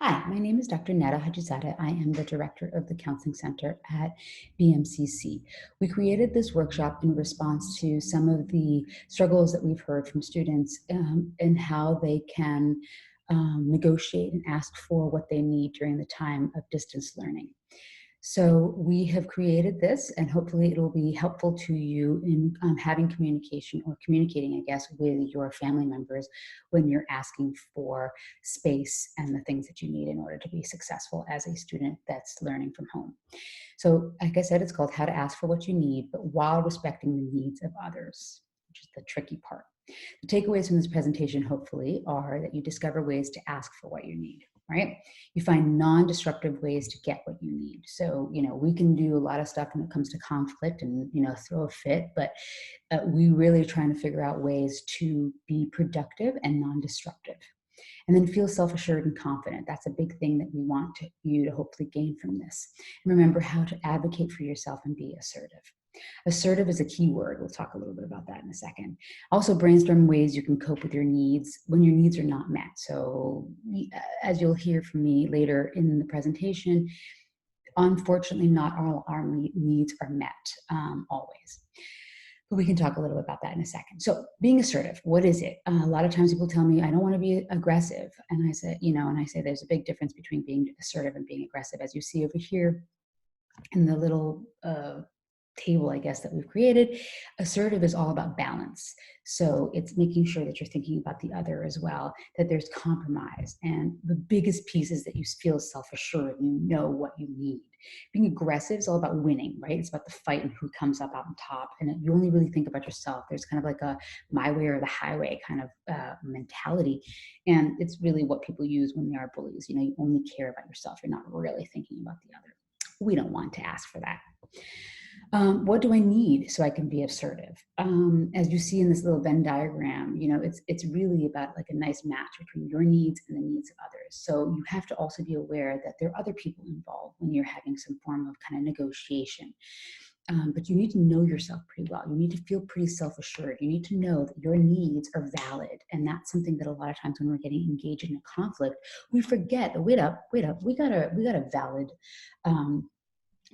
Hi, my name is Dr. Netta Hajizadeh. I am the director of the Counseling Center at BMCC. We created this workshop in response to some of the struggles that we've heard from students and how they can negotiate and ask for what they need during the time of distance learning. So we have created this, and hopefully it will be helpful to you in having communication or communicating, I guess, with your family members when you're asking for space and the things that you need in order to be successful as a student that's learning from home. So like I said, it's called How to Ask for What You Need, but while respecting the needs of others, which is the tricky part. The takeaways from this presentation, hopefully, are that you discover ways to ask for what you need, right? You find non-destructive ways to get what you need. So, we can do a lot of stuff when it comes to conflict and, throw a fit, but we really are trying to figure out ways to be productive and non-destructive. And then feel self-assured and confident. That's a big thing that we want you to hopefully gain from this. And remember how to advocate for yourself and be assertive. Assertive is a key word. We'll talk a little bit about that in a second. Also brainstorm ways you can cope with your needs when your needs are not met. So as you'll hear from me later in the presentation, unfortunately, not all our needs are met always. But we can talk a little bit about that in a second. So being assertive, what is it? A lot of times people tell me, I don't want to be aggressive. And I say, there's a big difference between being assertive and being aggressive. As you see over here in the little table, I guess, that we've created, assertive is all about balance. So it's making sure that you're thinking about the other as well, that there's compromise. And the biggest piece is that you feel self-assured, you know what you need. Being aggressive is all about winning, right? It's about the fight and who comes up out on top. And you only really think about yourself. There's kind of like a my way or the highway kind of mentality. And it's really what people use when they are bullies. You only care about yourself. You're not really thinking about the other. We don't want to ask for that. What do I need so I can be assertive? As you see in this little Venn diagram, it's really about like a nice match between your needs and the needs of others. So you have to also be aware that there are other people involved when you're having some form of kind of negotiation. But you need to know yourself pretty well. You need to feel pretty self-assured. You need to know that your needs are valid. And that's something that a lot of times when we're getting engaged in a conflict, we forget, wait up, we got a valid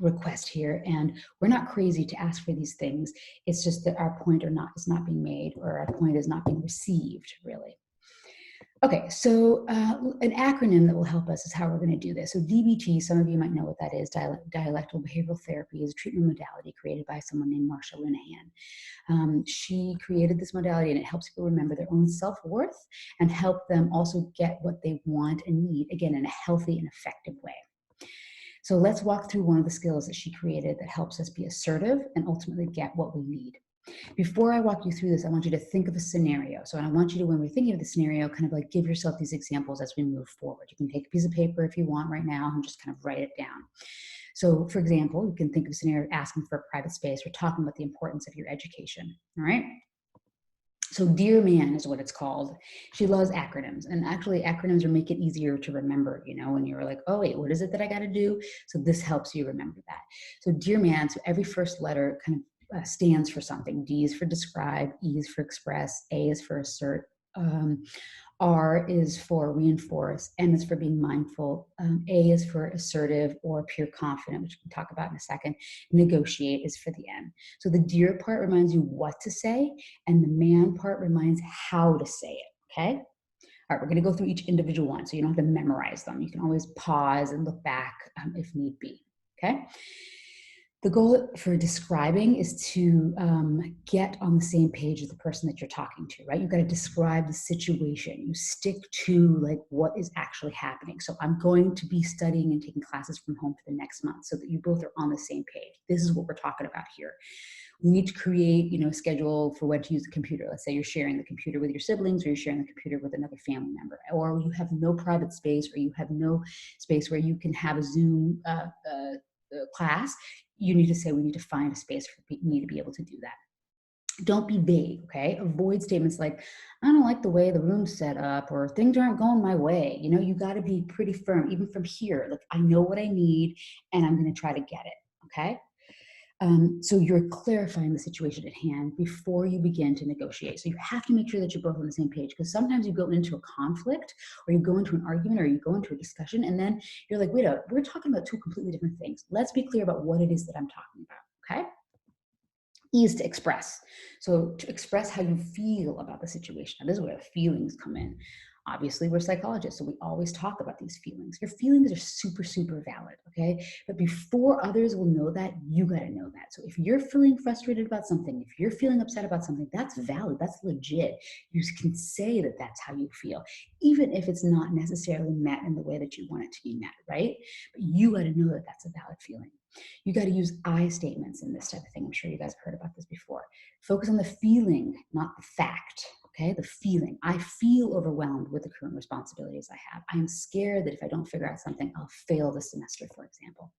request here, and we're not crazy to ask for these things. It's just that our point is not being made, or our point is not being received, really. Okay, so an acronym that will help us is how we're going to do this. So DBT, some of you might know what that is. Dialectical Behavioral Therapy is a treatment modality created by someone named Marsha, Linehan. She created this modality, and it helps people remember their own self-worth and help them also get what they want and need, again, in a healthy and effective way. So let's walk through one of the skills that she created that helps us be assertive and ultimately get what we need. Before I walk you through this, I want you to think of a scenario. So I want you to, when we're thinking of the scenario, kind of like give yourself these examples as we move forward. You can take a piece of paper if you want right now and just kind of write it down. So for example, you can think of a scenario asking for a private space or talking about the importance of your education, all right? So Dear Man is what it's called. She loves acronyms, and actually acronyms make it easier to remember, when you're like, oh wait, what is it that I got to do? So this helps you remember that. So Dear Man, so every first letter kind of stands for something. D is for describe, E is for express, A is for assert, R is for reinforce, M is for being mindful, A is for assertive or pure confident, which we can talk about in a second. Negotiate is for the N. So the dear part reminds you what to say, and the man part reminds how to say it, okay? All right, we're gonna go through each individual one, so you don't have to memorize them. You can always pause and look back if need be, okay? The goal for describing is to get on the same page as the person that you're talking to, right? You've got to describe the situation. You stick to like what is actually happening. So I'm going to be studying and taking classes from home for the next month so that you both are on the same page. This is what we're talking about here. We need to create, a schedule for when to use the computer. Let's say you're sharing the computer with your siblings, or you're sharing the computer with another family member, or you have no private space, or you have no space where you can have a Zoom class. You need to say, we need to find a space for me to be able to do that. Don't be vague, okay? Avoid statements like, I don't like the way the room's set up, or things aren't going my way. You got to be pretty firm, even from here. Like, I know what I need, and I'm going to try to get it, okay? So you're clarifying the situation at hand before you begin to negotiate. So you have to make sure that you're both on the same page, because sometimes you go into a conflict, or you go into an argument, or you go into a discussion, and then you're like, wait a, we're talking about two completely different things. Let's be clear about what it is that I'm talking about, okay? E is to express. So to express how you feel about the situation. Now, this is where the feelings come in. Obviously, we're psychologists, so we always talk about these feelings. Your feelings are super, super valid, okay? But before others will know that, you got to know that. So if you're feeling frustrated about something, if you're feeling upset about something, that's valid, that's legit. You can say that that's how you feel, even if it's not necessarily met in the way that you want it to be met, right? But you got to know that that's a valid feeling. You got to use I statements in this type of thing. I'm sure you guys have heard about this before. Focus on the feeling, not the fact. Okay, the feeling. I feel overwhelmed with the current responsibilities I have. I'm scared that if I don't figure out something, I'll fail this semester, for example.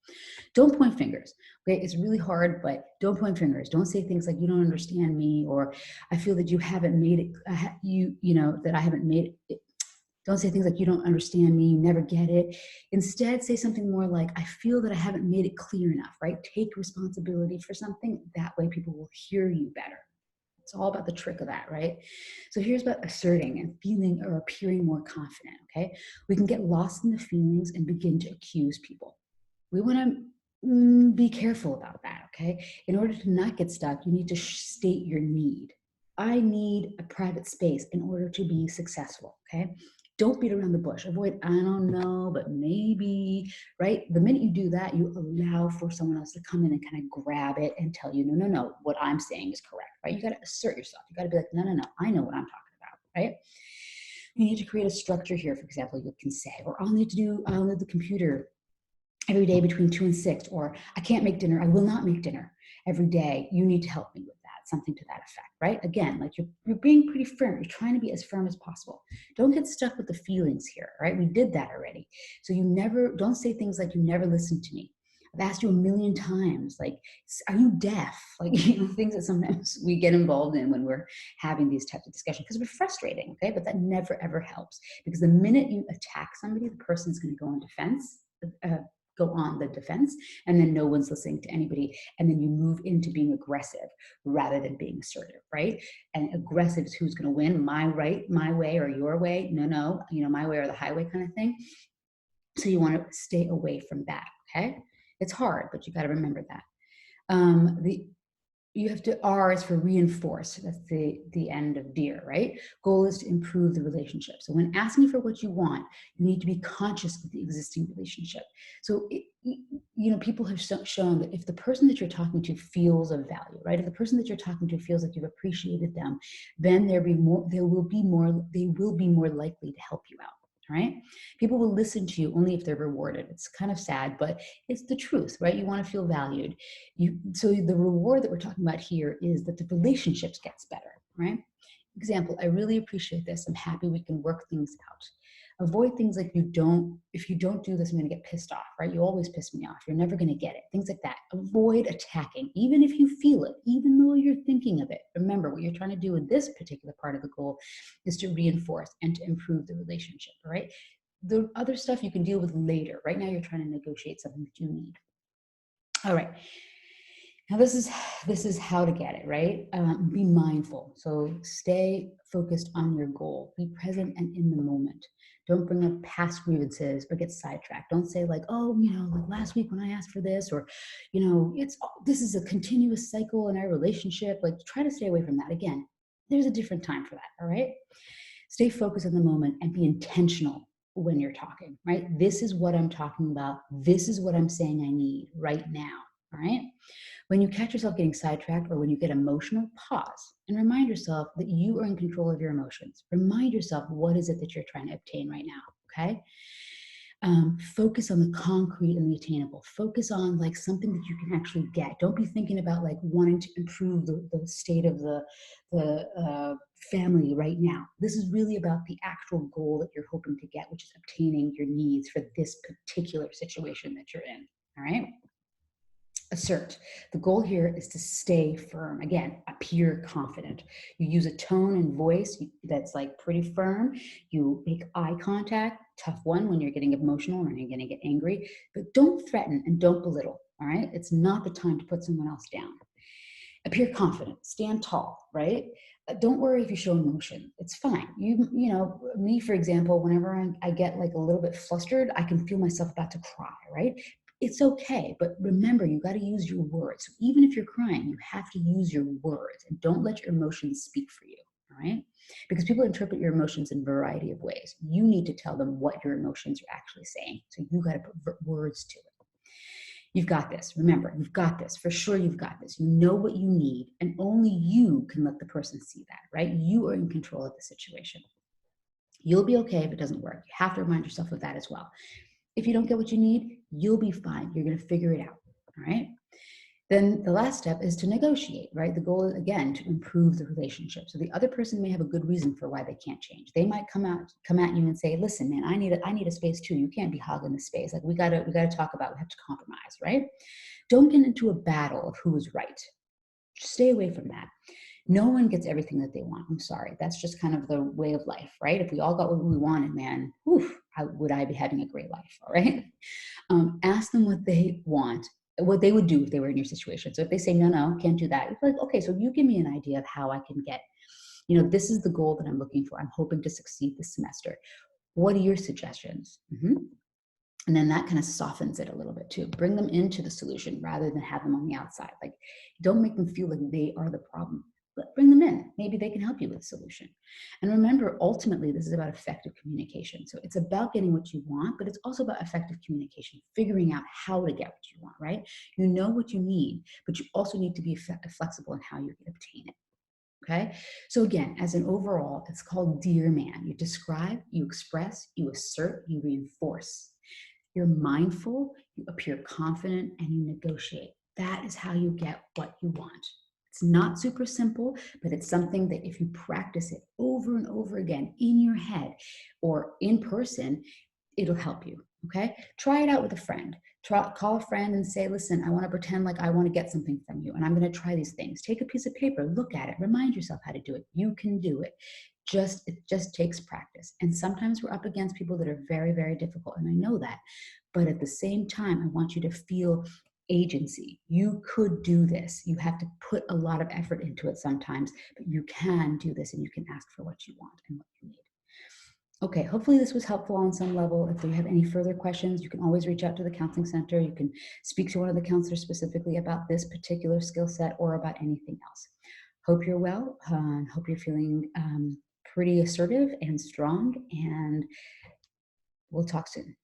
Don't point fingers. Okay, it's really hard, but don't point fingers. Don't say things like you don't understand me, or I feel that you haven't made it. That I haven't made it. Don't say things like you don't understand me, you never get it. Instead, say something more like, I feel that I haven't made it clear enough, right? Take responsibility for something. That way people will hear you better. It's all about the trick of that, right? So here's about asserting and feeling or appearing more confident, okay? We can get lost in the feelings and begin to accuse people. We want to be careful about that, okay? In order to not get stuck, you need to state your need. I need a private space in order to be successful, okay? Don't beat around the bush. Avoid, I don't know, but maybe, right? The minute you do that, you allow for someone else to come in and kind of grab it and tell you, no, no, no, what I'm saying is correct, right? You got to assert yourself. You got to be like, no, no, no, I know what I'm talking about, right? You need to create a structure here, for example, you can say, or I'll need the computer every day between 2 and 6, or I can't make dinner, I will not make dinner every day. You need to help me with that, something to that effect, right? Again, like you're being pretty firm. You're trying to be as firm as possible. Don't get stuck with the feelings here, right? We did that already. So don't say things like you never listened to me. I've asked you a million times, like, are you deaf? Like, things that sometimes we get involved in when we're having these types of discussions because we're frustrating, okay? But that never, ever helps, because the minute you attack somebody, the person's going to go on defense, go on the defense, and then no one's listening to anybody, and then you move into being aggressive rather than being assertive, right? And aggressive is who's going to win, my right, my way, or your way. No, my way or the highway kind of thing. So you want to stay away from that, okay? It's hard, but you got to remember that. You have to, R is for reinforce. That's the end of dear, right? Goal is to improve the relationship. So when asking for what you want, you need to be conscious of the existing relationship. So, people have shown that if the person that you're talking to feels of value, right? If the person that you're talking to feels like you've appreciated them, then they will be more likely to help you out. Right? People will listen to you only if they're rewarded. It's kind of sad, but it's the truth, right? You want to feel valued. So the reward that we're talking about here is that the relationships gets better, right? Example, I really appreciate this. I'm happy we can work things out. Avoid things like if you don't do this, I'm going to get pissed off, right? You always piss me off. You're never going to get it. Things like that. Avoid attacking, even if you feel it, even though you're thinking of it. Remember, what you're trying to do with this particular part of the goal is to reinforce and to improve the relationship, right? The other stuff you can deal with later. Right now, you're trying to negotiate something that you need. All right. Now this is how to get it, right? Be mindful. So stay focused on your goal. Be present and in the moment. Don't bring up past grievances or get sidetracked. Don't say like, oh, like last week when I asked for this, or, this is a continuous cycle in our relationship. Like, try to stay away from that. Again, there's a different time for that, all right? Stay focused on the moment and be intentional when you're talking, right? This is what I'm talking about. This is what I'm saying I need right now, all right? When you catch yourself getting sidetracked or when you get emotional, pause and remind yourself that you are in control of your emotions. Remind yourself, what is it that you're trying to obtain right now, okay? Focus on the concrete and the attainable. Focus on like something that you can actually get. Don't be thinking about like wanting to improve the state of the family right now. This is really about the actual goal that you're hoping to get, which is obtaining your needs for this particular situation that you're in, all right? Assert. The goal here is to stay firm. Again, appear confident. You use a tone and voice that's like pretty firm. You make eye contact, tough one when you're getting emotional or you're going to get angry, but don't threaten and don't belittle. all right? It's not the time to put someone else down. Appear confident, stand tall, right? Don't worry if you show emotion. It's fine. You know, me, for example, whenever I get like a little bit flustered, I can feel myself about to cry, right? It's okay, but remember, you got to use your words. So even if you're crying, you have to use your words and don't let your emotions speak for you, all right? Because people interpret your emotions in a variety of ways. You need to tell them what your emotions are actually saying. So you got to put words to it. You've got this. Remember, you've got this. For sure, you've got this. You know what you need, and only you can let the person see that, right? You are in control of the situation. You'll be okay if it doesn't work. You have to remind yourself of that as well. If you don't get what you need, you'll be fine. You're going to figure it out, all right? Then the last step is to negotiate, right? The goal is, again, to improve the relationship. So the other person may have a good reason for why they can't change. They might come at you and say, listen, man, I need a space too. You can't be hogging the space. Like we gotta talk about, we have to compromise, right? Don't get into a battle of who is right. Just stay away from that. No one gets everything that they want. I'm sorry. That's just kind of the way of life, right? If we all got what we wanted, man, would I be having a great life, all right? Ask them what they want, what they would do if they were in your situation. So if they say, no, can't do that, you're like, okay, so you give me an idea of how I can get, this is the goal that I'm looking for. I'm hoping to succeed this semester. What are your suggestions? And then that kind of softens it a little bit too. Bring them into the solution rather than have them on the outside. Like, don't make them feel like they are the problem, but bring them in. Maybe they can help you with a solution. And remember, ultimately, this is about effective communication. So it's about getting what you want, but it's also about effective communication, figuring out how to get what you want, right? You know what you need, but you also need to be flexible in how you can obtain it. Okay. So again, as an overall, it's called Dear Man. You describe, you express, you assert, you reinforce. You're mindful, you appear confident, and you negotiate. That is how you get what you want. It's not super simple, but it's something that if you practice it over and over again in your head or in person, it'll help you. Okay. Try it out with a friend. Call a friend and say, listen, I want to pretend like I want to get something from you, and I'm going to try these things. Take a piece of paper, look at it, remind yourself how to do it. You can do it. It just takes practice. And sometimes we're up against people that are very, very difficult. And I know that. But at the same time, I want you to feel agency. You could do this. You have to put a lot of effort into it sometimes, but you can do this and you can ask for what you want and what you need. Okay, hopefully this was helpful on some level. If you have any further questions, you can always reach out to the counseling center. You can speak to one of the counselors specifically about this particular skill set or about anything else. Hope you're well. Hope you're feeling pretty assertive and strong, and we'll talk soon.